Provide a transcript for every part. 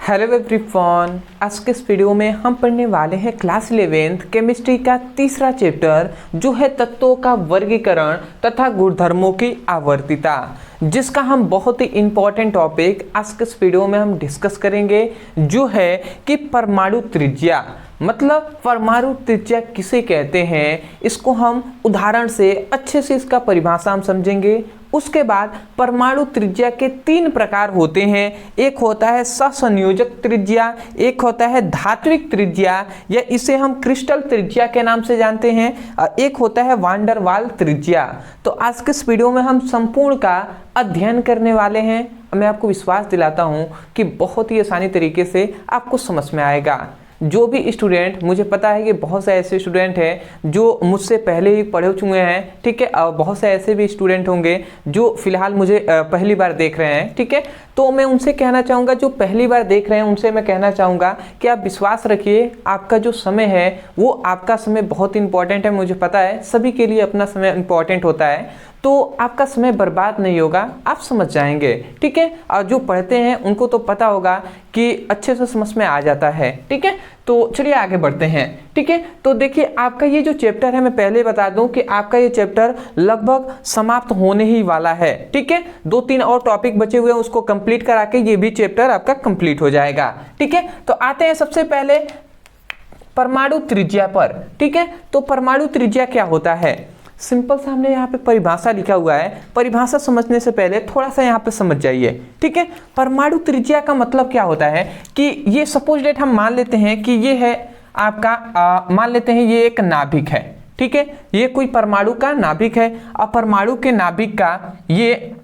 Hello everyone, आज के इस वीडियो में हम पढ़ने वाले हैं क्लास 11th केमिस्ट्री का तीसरा चैप्टर जो है तत्वों का वर्गीकरण तथा गुणधर्मों की आवर्तिता, जिसका हम बहुत ही इम्पोर्टेंट टॉपिक आज के इस वीडियो में हम डिस्कस करेंगे, जो है कि परमाणु त्रिज्या। मतलब परमाणु त्रिज्या किसे कहते हैं, इसको हम उदाहरण से अच्छे से इसका परिभाषा हम समझेंगे। उसके बाद परमाणु त्रिज्या के तीन प्रकार होते हैं, एक होता है सहसंयोजक त्रिज्या, एक होता है धात्विक त्रिज्या या इसे हम क्रिस्टल त्रिज्या के नाम से जानते हैं, और एक होता है वान डेर वाल त्रिज्या। तो आज के इस वीडियो में हम संपूर्ण का अध्ययन करने वाले हैं। मैं आपको विश्वास दिलाता हूं कि बहुत ही आसानी तरीके से आपको समझ में आएगा। जो भी स्टूडेंट, मुझे पता है कि बहुत से ऐसे स्टूडेंट हैं जो मुझसे पहले ही पढ़े चुके हैं, ठीक है, और बहुत से ऐसे भी स्टूडेंट होंगे जो फिलहाल मुझे पहली बार देख रहे हैं, ठीक है। तो मैं उनसे कहना चाहूँगा, जो पहली बार देख रहे हैं उनसे मैं कहना चाहूँगा कि आप विश्वास रखिए, आपका जो समय है वो आपका समय बहुत इंपॉर्टेंट है। मुझे पता है सभी के लिए अपना समय इंपॉर्टेंट होता है, तो आपका समय बर्बाद नहीं होगा, आप समझ जाएंगे, ठीक है। और जो पढ़ते हैं उनको तो पता होगा कि अच्छे से समझ में आ जाता है, ठीक है। तो चलिए आगे बढ़ते हैं, ठीक है। तो देखिए आपका ये जो चैप्टर है, मैं पहले बता दूं कि आपका ये चैप्टर लगभग समाप्त होने ही वाला है, ठीक है। 2-3 और टॉपिक बचे हुए हैं, उसको कंप्लीट करा के ये भी चैप्टर आपका कंप्लीट हो जाएगा, ठीक है। तो आते हैं सबसे पहले परमाणु त्रिज्या पर, ठीक है। तो परमाणु त्रिज्या क्या होता है, सिंपल सा हमने यहाँ पे परिभाषा लिखा हुआ है। परिभाषा समझने से पहले थोड़ा सा यहाँ पे समझ जाइए, ठीक है। परमाणु त्रिज्या का मतलब क्या होता है कि ये सपोज डेट हम मान लेते हैं कि ये है आपका मान लेते हैं ये एक नाभिक है, ठीक है। ये कोई परमाणु का नाभिक है, और परमाणु के नाभिक का ये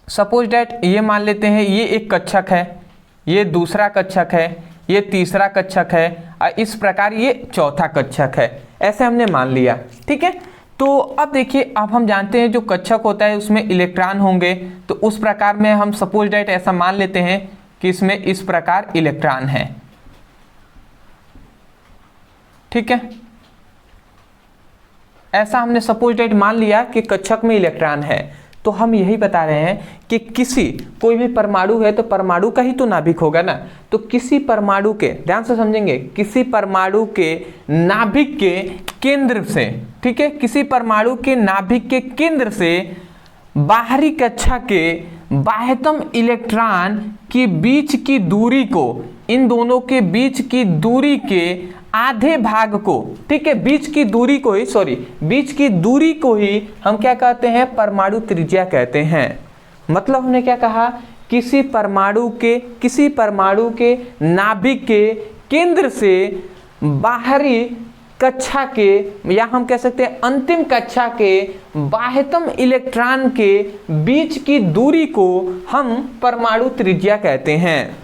सपोज डेट ये मान लेते हैं ये एक कक्षक है, ये दूसरा कक्षक है, ये तीसरा कक्षक है, और इस प्रकार ये चौथा कक्षक है। ऐसे हमने मान लिया, ठीक है। तो अब देखिए, अब हम जानते हैं जो कक्षक होता है उसमें इलेक्ट्रॉन होंगे, तो उस प्रकार में हम सपोज डेट ऐसा मान लेते हैं कि इसमें इस प्रकार इलेक्ट्रॉन है, ठीक है। ऐसा हमने सपोज डेट मान लिया कि कक्षक में इलेक्ट्रॉन है। तो हम यही बता रहे हैं कि कोई भी परमाणु है तो परमाणु का ही तो नाभिक होगा ना। तो किसी परमाणु के, ध्यान से समझेंगे, किसी परमाणु के नाभिक के केंद्र से, ठीक है, किसी परमाणु के नाभिक के केंद्र से बाहरी कक्षा के बाह्यतम इलेक्ट्रॉन के बीच की दूरी को, इन दोनों के बीच की दूरी के आधे भाग को, ठीक है, बीच की दूरी को ही हम क्या कहते हैं, परमाणु त्रिज्या कहते हैं। मतलब हमने क्या कहा, किसी परमाणु के नाभिक के केंद्र से बाहरी कक्षा के, या हम कह सकते हैं अंतिम कक्षा के बाह्यतम इलेक्ट्रॉन के बीच की दूरी को हम परमाणु त्रिज्या कहते हैं।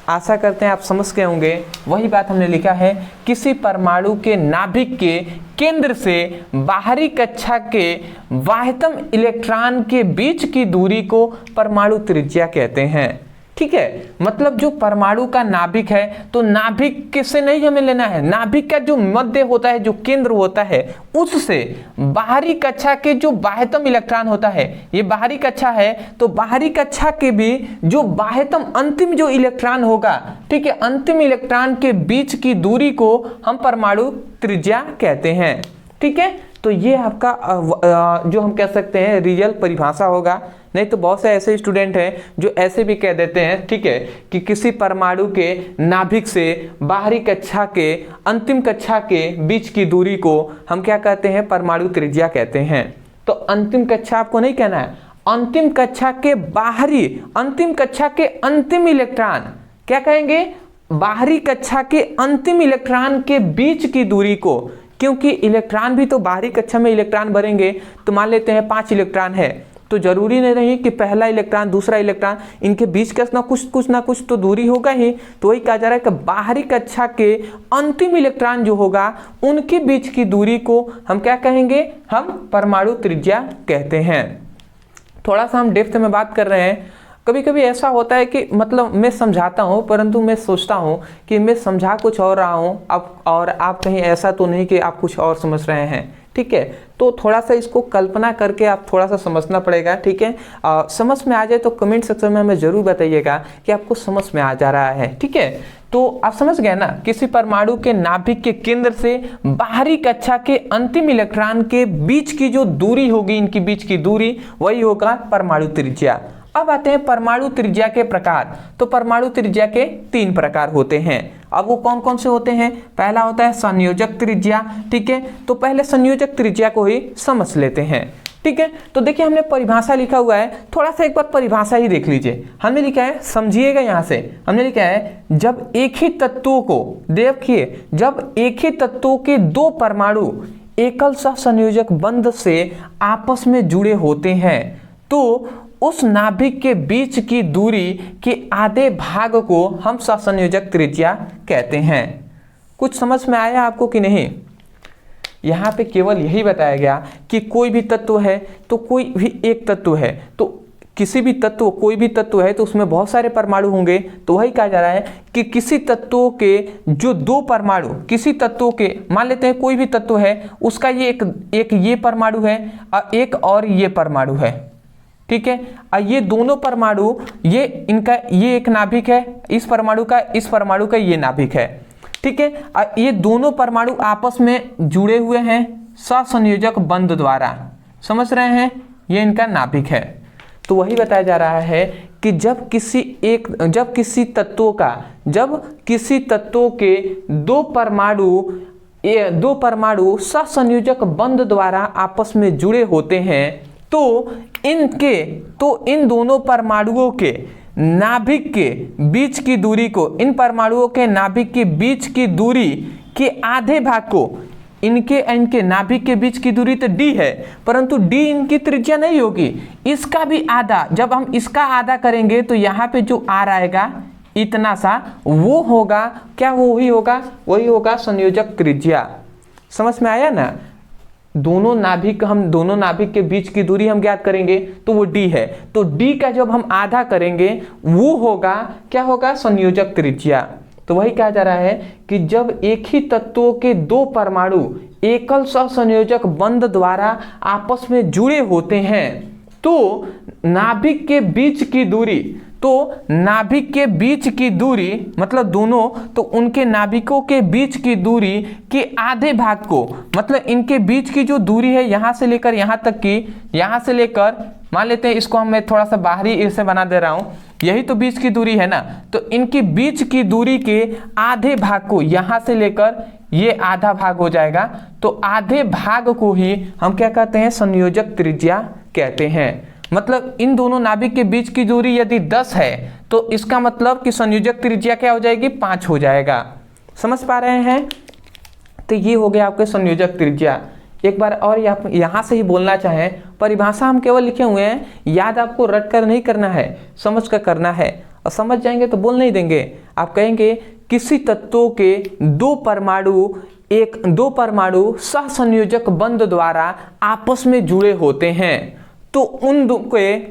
आशा करते हैं आप समझ गए होंगे। वही बात हमने लिखा है, किसी परमाणु के नाभिक के केंद्र से बाहरी कक्षा के बाह्यतम इलेक्ट्रॉन के बीच की दूरी को परमाणु त्रिज्या कहते हैं, ठीक है। मतलब जो परमाणु का नाभिक है, तो नाभिक किससे नहीं हमें लेना है, नाभिक का जो मध्य होता है, जो केंद्र होता है, उससे बाहरी कक्षा के जो बाह्यतम इलेक्ट्रॉन होता है, ये बाहरी कक्षा है, तो बाहरी कक्षा के भी जो बाह्यतम अंतिम जो इलेक्ट्रॉन होगा, ठीक है, अंतिम इलेक्ट्रॉन के बीच की दूरी को हम परमाणु त्रिज्या कहते हैं, ठीक है। तो ये आपका जो हम कह सकते हैं रियल परिभाषा होगा। नहीं तो बहुत से ऐसे स्टूडेंट हैं जो ऐसे भी कह देते हैं, ठीक है, कि किसी परमाणु के नाभिक से बाहरी कक्षा के अंतिम कक्षा के बीच की दूरी को हम क्या कहते हैं, परमाणु त्रिज्या कहते हैं। तो अंतिम कक्षा आपको नहीं कहना है, अंतिम कक्षा के बाहरी, अंतिम कक्षा के अंतिम इलेक्ट्रॉन, क्या कहेंगे, बाहरी कक्षा के अंतिम इलेक्ट्रॉन के बीच की दूरी को, क्योंकि इलेक्ट्रॉन भी तो बाहरी कक्षा में इलेक्ट्रॉन भरेंगे। तो मान लेते हैं 5 इलेक्ट्रॉन है, तो जरूरी नहीं कि पहला इलेक्ट्रॉन दूसरा इलेक्ट्रॉन, इनके बीच का कुछ ना कुछ तो दूरी होगा ही। तो वही कहा जा रहा है कि बाहरी कक्षा के अंतिम इलेक्ट्रॉन जो होगा उनके बीच की दूरी को हम क्या कहेंगे, हम परमाणु त्रिज्या कहते हैं। थोड़ा सा हम डेप्थ में बात कर रहे हैं। कभी कभी ऐसा होता है कि मतलब मैं समझाता हूँ, परंतु मैं सोचता हूँ कि मैं समझा कुछ और रहा हूँ अब, और आप कहीं ऐसा तो नहीं कि आप कुछ और समझ रहे हैं, ठीक है। तो थोड़ा सा इसको कल्पना करके आप थोड़ा सा समझना पड़ेगा, ठीक है। समझ में आ जाए तो कमेंट सेक्शन में हमें जरूर बताइएगा कि आपको समझ में आ जा रहा है, ठीक है। तो आप समझ गए ना, किसी परमाणु के नाभिक के केंद्र से बाहरी कक्षा के अंतिम इलेक्ट्रॉन के बीच की जो दूरी होगी, इनकी बीच की दूरी, वही होगा परमाणु त्रिज्या। अब आते हैं परमाणु त्रिज्या के प्रकार। तो परमाणु त्रिज्या के 3 प्रकार होते हैं। अब वो कौन कौन से होते हैं? पहला होता है संयोजक त्रिज्या, ठीक है। तो पहले संयोजक त्रिज्या को ही समझ लेते हैं, ठीक है। तो देखिए हमने परिभाषा लिखा हुआ है, थोड़ा सा एक बार परिभाषा ही देख लीजिए। हमने लिखा है, समझिएगा, यहां से हमने लिखा है, जब एक ही तत्वों को देखिए, जब एक ही तत्वों के 2 परमाणु एकल सहसंयोजक बंध से आपस में जुड़े होते हैं तो उस नाभिक के बीच की दूरी के आधे भाग को हम सहसंयोजक त्रिज्या कहते हैं। कुछ समझ में आया आपको कि नहीं? यहाँ पे केवल यही बताया गया कि कोई भी तत्व है तो कोई भी एक तत्व है, तो किसी भी तत्व, कोई भी तत्व है तो उसमें बहुत सारे परमाणु होंगे। तो वही कहा जा रहा है कि किसी तत्वों के जो 2 परमाणु, किसी तत्वों के, मान लेते हैं कोई भी तत्व है, उसका ये एक ये परमाणु है और एक और ये परमाणु है, ठीक है। और ये दोनों परमाणु, ये इनका ये एक नाभिक है, इस परमाणु का ये नाभिक है, ठीक है। और ये दोनों परमाणु आपस में जुड़े हुए हैं सहसंयोजक बंध द्वारा, समझ रहे हैं, ये इनका नाभिक है। तो वही बताया जा रहा है कि जब किसी तत्वों के 2 परमाणु सहसंयोजक बंध द्वारा आपस में जुड़े होते हैं तो इन दोनों परमाणुओं के नाभिक के बीच की दूरी को, इन परमाणुओं के नाभिक के बीच की दूरी के आधे भाग को, इनके नाभिक के बीच की दूरी तो d है, परंतु d इनकी त्रिज्या नहीं होगी, इसका भी आधा, जब हम इसका आधा करेंगे तो यहाँ पे जो r आएगा इतना सा, वो होगा क्या? वही होगा संयोजक त्रिज्या। समझ में आया ना? दोनों नाभिक के बीच की दूरी हम ज्ञात करेंगे तो वो d है, तो d का जब हम आधा करेंगे वो होगा, क्या होगा? संयोजक त्रिज्या। तो वही कहा जा रहा है कि जब एक ही तत्वों के 2 परमाणु एकल सहसंयोजक बंध द्वारा आपस में जुड़े होते हैं तो नाभिक के बीच की दूरी, मतलब दोनों, तो उनके नाभिकों के बीच की दूरी के आधे भाग को, मतलब इनके बीच की जो दूरी है यहाँ से लेकर यहाँ तक की, यहाँ से लेकर, मान लेते हैं इसको मैं थोड़ा सा बाहरी इसे बना दे रहा हूँ, यही तो बीच की दूरी है ना, तो इनकी बीच की दूरी के आधे भाग को, यहाँ से लेकर ये आधा भाग हो जाएगा, तो आधे भाग को ही हम क्या कहते हैं? संयोजक त्रिज्या कहते हैं। मतलब इन दोनों नाभिक के बीच की दूरी यदि 10 है तो इसका मतलब कि संयोजक त्रिज्या क्या हो जाएगी? 5 हो जाएगा। समझ पा रहे हैं? तो ये हो गया आपके संयोजक त्रिज्या। एक बार और यहाँ से ही बोलना चाहें, परिभाषा हम केवल लिखे हुए हैं, याद आपको रट कर नहीं करना है, समझ कर करना है, और समझ जाएंगे तो बोल नहीं देंगे। आप कहेंगे किसी तत्वों के 2 परमाणु सहसंयोजक बंध द्वारा आपस में जुड़े होते हैं तो उनके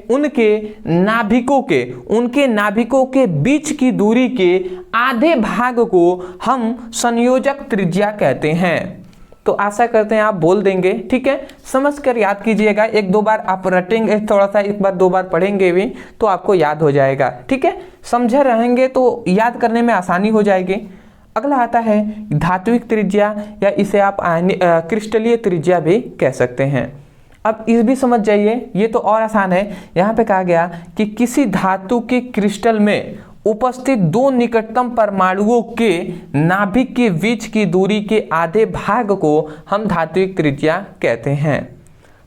नाभिकों के बीच की दूरी के आधे भाग को हम संयोजक त्रिज्या कहते हैं। तो आशा करते हैं आप बोल देंगे, ठीक है। समझ कर याद कीजिएगा, 1-2 बार आप रटेंगे, थोड़ा सा 1 बार 2 बार पढ़ेंगे भी तो आपको याद हो जाएगा, ठीक है। समझे रहेंगे तो याद करने में आसानी हो जाएगी। अगला आता है धात्विक त्रिज्या, या इसे आप क्रिस्टलीय त्रिज्या भी कह सकते हैं। अब इस भी समझ जाइए, ये तो और आसान है। यहाँ पे कहा गया कि किसी धातु के क्रिस्टल में उपस्थित 2 निकटतम परमाणुओं के नाभिक के बीच की दूरी के आधे भाग को हम धात्विक त्रिज्या कहते हैं।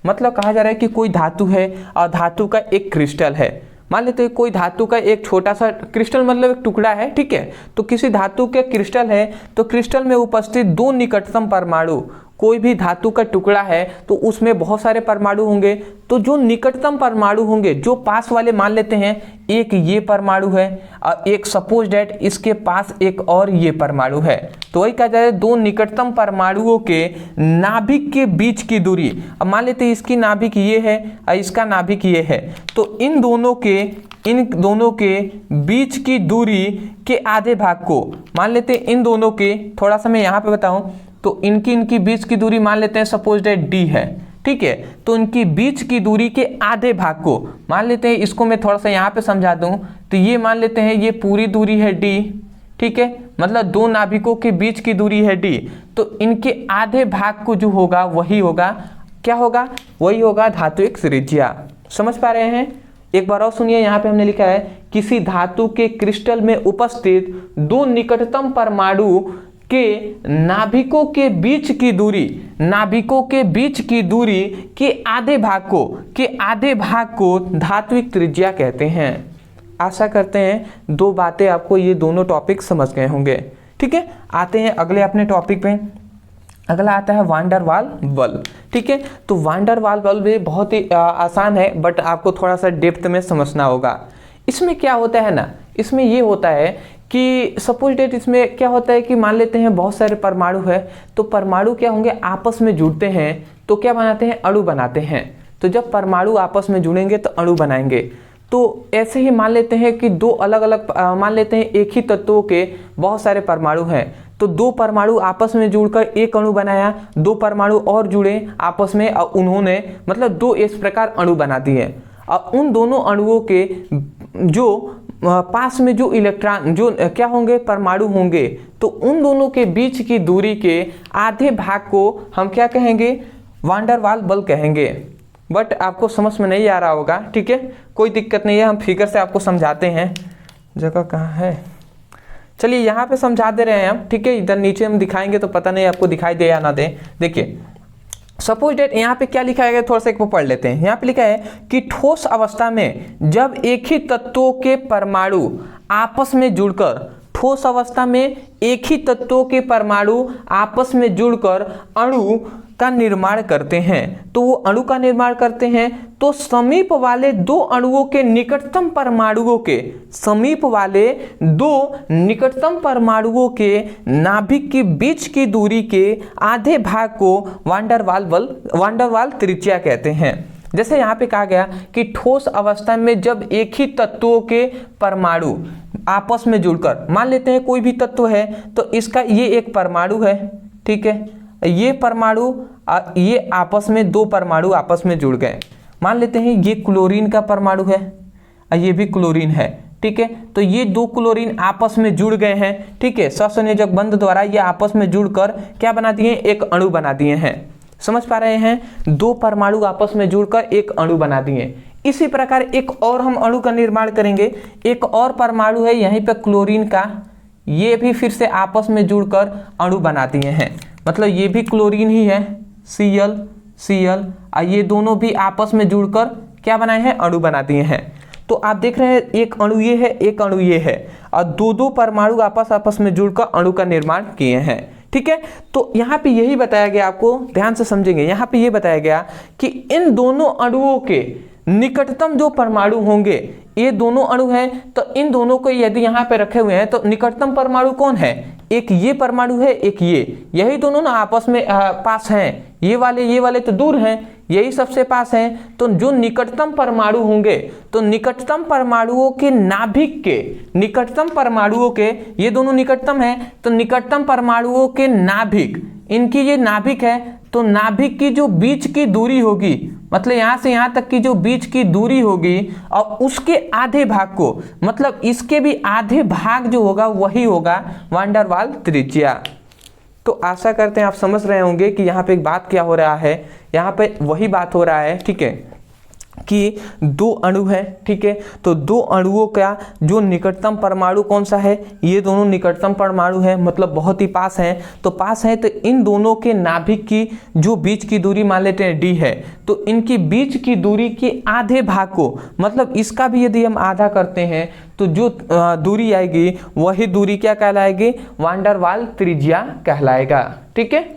मतलब कहा जा रहा है कि कोई धातु है और धातु का एक क्रिस्टल है। मान लेते हैं कोई धातु का एक छोटा सा क्रिस्टल, मतलब एक टुकड़ा है, ठीक है। तो किसी धातु के क्रिस्टल है तो क्रिस्टल में उपस्थित 2 निकटतम परमाणु, कोई भी धातु का टुकड़ा है तो उसमें बहुत सारे परमाणु होंगे, तो जो निकटतम परमाणु होंगे, जो पास वाले, मान लेते हैं एक ये परमाणु है और एक सपोज डेट इसके पास एक और ये परमाणु है, तो वही कहा जाए 2 निकटतम परमाणुओं के नाभिक के बीच की दूरी। अब मान लेते हैं इसकी नाभिक ये है और इसका नाभिक ये है, तो इन दोनों के बीच की दूरी के आधे भाग को, मान लेते हैं इन दोनों के, थोड़ा सा मैं यहाँ पे बताऊं, तो इनकी बीच की दूरी मान लेते हैं सपोज दैट d है, ठीक है। तो इनकी बीच की दूरी के आधे भाग को मान लेते हैं, इसको मैं थोड़ा सा यहाँ पे समझा दूं, तो ये मान लेते हैं ये पूरी दूरी है d, ठीक है, मतलब दो नाभिकों के बीच की दूरी है d, तो इनके आधे भाग को जो होगा वही होगा, क्या होगा, वही होगा धात्विक त्रिज्या। समझ पा रहे हैं? एक बार और सुनिए, यहाँ पे हमने लिखा है किसी धातु के क्रिस्टल में उपस्थित दो निकटतम परमाणु के नाभिकों के बीच की दूरी, नाभिकों के बीच की दूरी के आधे भाग को धात्विक त्रिज्या कहते हैं। आशा करते हैं दो बातें आपको ये दोनों टॉपिक समझ गए होंगे, ठीक है। आते हैं अगले अपने टॉपिक पे। अगला आता है वान डर वाल बल, ठीक है। तो वान डर वाल बल भी बहुत ही आसान है, बट आपको थोड़ा सा डेप्थ में समझना होगा। इसमें क्या होता है ना, इसमें ये होता है कि सपोज डेट इसमें क्या होता है कि मान लेते हैं बहुत सारे परमाणु है, तो परमाणु क्या होंगे, आपस में जुड़ते हैं तो क्या बनाते हैं, अणु बनाते हैं। तो जब परमाणु आपस में जुड़ेंगे तो अणु बनाएंगे। तो ऐसे ही मान लेते हैं कि दो अलग अलग मान लेते हैं एक ही तत्वों के बहुत सारे परमाणु हैं, तो दो परमाणु आपस में जुड़कर एक अणु बनाया, दो परमाणु और जुड़े आपस में और उन्होंने मतलब दो इस प्रकार अणु बना दिए। और उन दोनों अणुओं के जो पास में जो इलेक्ट्रॉन जो क्या होंगे, परमाणु होंगे, तो उन दोनों के बीच की दूरी के आधे भाग को हम क्या कहेंगे, वान डर वाल बल कहेंगे। बट आपको समझ में नहीं आ रहा होगा, ठीक है, कोई दिक्कत नहीं है, हम फिगर से आपको समझाते हैं। जगह कहाँ है, चलिए यहाँ पे समझा दे रहे हैं हम, ठीक है। इधर नीचे हम दिखाएंगे तो पता नहीं आपको दिखाई दे या ना दे। देखिए सपोज डेट यहाँ पे क्या लिखा है, थोड़ा सा एक को पढ़ लेते हैं। यहाँ पे लिखा है कि ठोस अवस्था में जब एक ही तत्वों के परमाणु आपस में जुड़कर, ठोस अवस्था में एक ही तत्वों के परमाणु आपस में जुड़कर अणु का निर्माण करते हैं, तो वो अणु का निर्माण करते हैं तो समीप वाले दो अणुओं के निकटतम परमाणुओं के, समीप वाले दो निकटतम परमाणुओं के नाभिक के बीच की दूरी के आधे भाग को वान डर वाल त्रिज्या कहते हैं। जैसे यहाँ पे कहा गया कि ठोस अवस्था में जब एक ही तत्वों के परमाणु आपस में जुड़कर, मान लेते हैं कोई भी तत्व है तो इसका ये एक परमाणु है, ठीक है, ये परमाणु ये आपस में दो परमाणु आपस में जुड़ गए। मान लेते हैं ये क्लोरीन का परमाणु है और ये भी क्लोरीन है, ठीक है। तो ये दो क्लोरीन आपस में जुड़ गए हैं, ठीक है, सहसंयोजक बंध द्वारा ये आपस में जुड़कर क्या बना दिए, एक अणु बना दिए हैं। समझ पा रहे हैं, दो परमाणु आपस में जुड़कर एक अणु बना दिए। इसी प्रकार एक और हम अणु का निर्माण करेंगे। एक और परमाणु है यहीं पे क्लोरीन का, ये भी फिर से आपस में जुड़कर अणु बना दिए हैं, मतलब ये भी क्लोरीन ही है, Cl और ये दोनों भी आपस में जुड़कर क्या बनाए हैं, अणु बना दिए हैं। तो आप देख रहे हैं एक अणु ये है, एक अणु ये है, और दो परमाणु आपस में जुड़कर अणु का निर्माण किए हैं, ठीक है। तो यहाँ पे यही बताया गया, आपको ध्यान से समझेंगे, यहाँ पे ये बताया गया कि इन दोनों अणुओं के निकटतम जो परमाणु होंगे, ये दोनों अणु हैं, तो इन दोनों को यदि यहाँ पे रखे हुए हैं तो निकटतम परमाणु कौन है, एक ये परमाणु है, एक ये, यही दोनों ना आपस में पास हैं। ये वाले तो दूर हैं, यही सबसे पास हैं। तो जो निकटतम परमाणु होंगे, तो निकटतम परमाणुओं के नाभिक के, निकटतम परमाणुओं के, ये दोनों निकटतम हैं, तो निकटतम परमाणुओं के नाभिक, इनकी ये नाभिक है, तो नाभिक की जो बीच की दूरी होगी, मतलब यहाँ से यहाँ तक की जो बीच की दूरी होगी, और उसके आधे भाग को, मतलब इसके भी आधे भाग जो होगा वही होगा वान डर वाल त्रिज्या। तो आशा करते हैं आप समझ रहे होंगे कि यहाँ पे एक बात क्या हो रहा है, यहाँ पे वही बात हो रहा है, ठीक है, कि दो अणु है, ठीक है। तो दो अणुओं का जो निकटतम परमाणु कौन सा है, ये दोनों निकटतम परमाणु है, मतलब बहुत ही पास हैं। तो पास है तो इन दोनों के नाभिक की जो बीच की दूरी मान लेते हैं d है, तो इनकी बीच की दूरी के आधे भाग को, मतलब इसका भी यदि हम आधा करते हैं तो जो दूरी आएगी वही दूरी क्या कहलाएगी, वान डर वाल त्रिज्या कहलाएगा, ठीक है।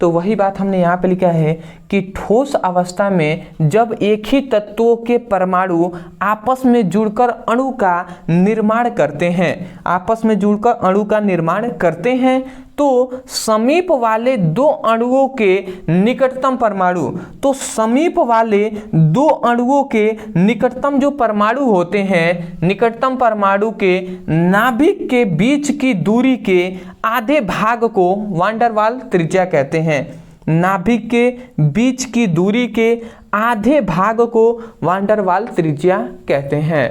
तो वही बात हमने यहाँ पे लिखा है कि ठोस अवस्था में जब एक ही तत्वों के परमाणु आपस में जुड़कर अणु का निर्माण करते हैं, आपस में जुड़कर अणु का निर्माण करते हैं, तो समीप वाले दो अणुओं के निकटतम परमाणु, तो समीप वाले दो अणुओं के निकटतम जो परमाणु होते हैं, निकटतम परमाणु के नाभिक के बीच की दूरी के आधे भाग को वान डर वाल त्रिज्या कहते हैं। नाभिक के बीच की दूरी के आधे भाग को वान डर वाल त्रिज्या कहते हैं।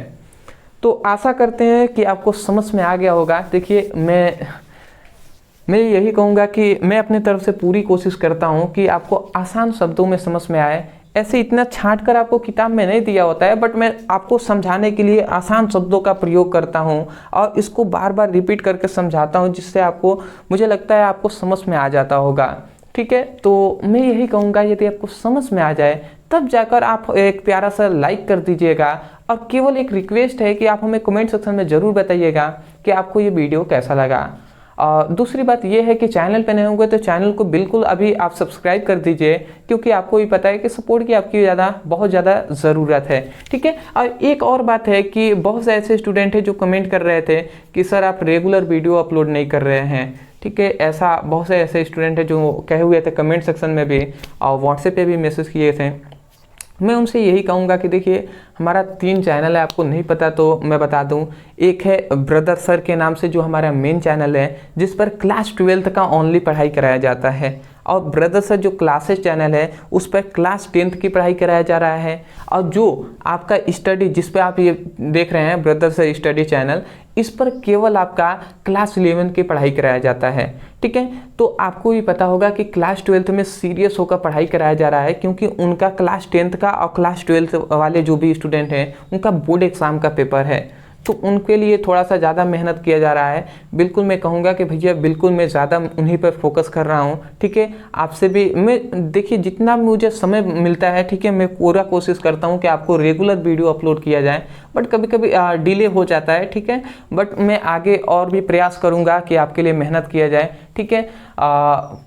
तो आशा करते हैं कि आपको समझ में आ गया होगा। देखिए मैं यही कहूँगा कि मैं अपनी तरफ से पूरी कोशिश करता हूँ कि आपको आसान शब्दों में समझ में आए। ऐसे इतना छांट कर आपको किताब में नहीं दिया होता है, बट मैं आपको समझाने के लिए आसान शब्दों का प्रयोग करता हूँ और इसको बार बार रिपीट करके समझाता हूँ, जिससे आपको, मुझे लगता है आपको समझ में आ जाता होगा। ठीक है, तो मैं यही कहूँगा यदि आपको समझ में आ जाए तब जाकर आप एक प्यारा सा लाइक कर दीजिएगा। और केवल एक रिक्वेस्ट है कि आप हमें कमेंट सेक्शन में ज़रूर बताइएगा कि आपको ये वीडियो कैसा लगा। और दूसरी बात यह है कि चैनल पे नए होंगे तो चैनल को बिल्कुल अभी आप सब्सक्राइब कर दीजिए, क्योंकि आपको भी पता है कि सपोर्ट की आपकी बहुत ज़्यादा ज़रूरत है। ठीक है, और एक और बात है कि बहुत से ऐसे स्टूडेंट हैं जो कमेंट कर रहे थे कि सर आप रेगुलर वीडियो अपलोड नहीं कर रहे हैं। ठीक है, ऐसा बहुत से ऐसे स्टूडेंट हैं जो कहे हुए थे कमेंट सेक्शन में भी और व्हाट्सएप पे भी मैसेज किए थे। मैं उनसे यही कहूँगा कि देखिए हमारा 3 चैनल है, आपको नहीं पता तो मैं बता दूं। एक है ब्रदर सर के नाम से जो हमारा मेन चैनल है, जिस पर क्लास 12th का ओनली पढ़ाई कराया जाता है, और ब्रदर सर जो क्लासेस चैनल है उस पर क्लास 10th की पढ़ाई कराया जा रहा है। और जो आपका स्टडी, जिस पे आप ये देख रहे हैं ब्रदर सर स्टडी चैनल, इस पर केवल आपका क्लास 11 की पढ़ाई कराया जाता है। ठीक है, तो आपको भी पता होगा कि क्लास 12th में सीरियस होकर पढ़ाई कराया जा रहा है, क्योंकि उनका क्लास 10th का और क्लास 12th वाले जो भी स्टूडेंट हैं उनका बोर्ड एग्ज़ाम का पेपर है, तो उनके लिए थोड़ा सा ज़्यादा मेहनत किया जा रहा है। बिल्कुल मैं कहूँगा कि भैया बिल्कुल मैं ज़्यादा उन्हीं पर फोकस कर रहा हूँ। ठीक है, आपसे भी मैं देखिए जितना मुझे समय मिलता है, ठीक है, मैं पूरा कोशिश करता हूँ कि आपको रेगुलर वीडियो अपलोड किया जाए, बट कभी कभी डिले हो जाता है। ठीक है, बट मैं आगे और भी प्रयास करूँगा कि आपके लिए मेहनत किया जाए। ठीक है,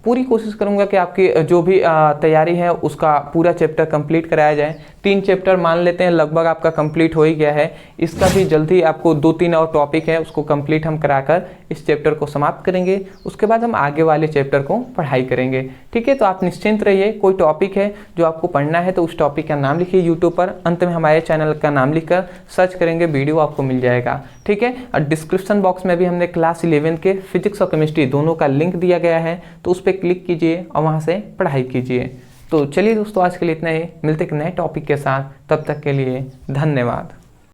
पूरी कोशिश करूँगा कि आपकी जो भी तैयारी है उसका पूरा चैप्टर कंप्लीट कराया जाए। 3 चैप्टर मान लेते हैं लगभग आपका कंप्लीट हो ही गया है, इसका भी जल्दी आपको 2-3 और टॉपिक है उसको कंप्लीट हम कराकर इस चैप्टर को समाप्त करेंगे। उसके बाद हम आगे वाले चैप्टर को पढ़ाई करेंगे। ठीक है, तो आप निश्चिंत रहिए। कोई टॉपिक है जो आपको पढ़ना है तो उस टॉपिक का नाम लिखिए यूट्यूब पर, अंत में हमारे चैनल का नाम लिखकर सर्च करेंगे, वीडियो आपको मिल जाएगा। ठीक है, और डिस्क्रिप्शन बॉक्स में भी हमने क्लास 11 के फिजिक्स और केमिस्ट्री दोनों का लिंक दिया गया है, तो उस पर क्लिक कीजिए और वहाँ से पढ़ाई कीजिए। तो चलिए दोस्तों, आज के लिए इतना ही। मिलते एक नए टॉपिक के साथ, तब तक के लिए धन्यवाद।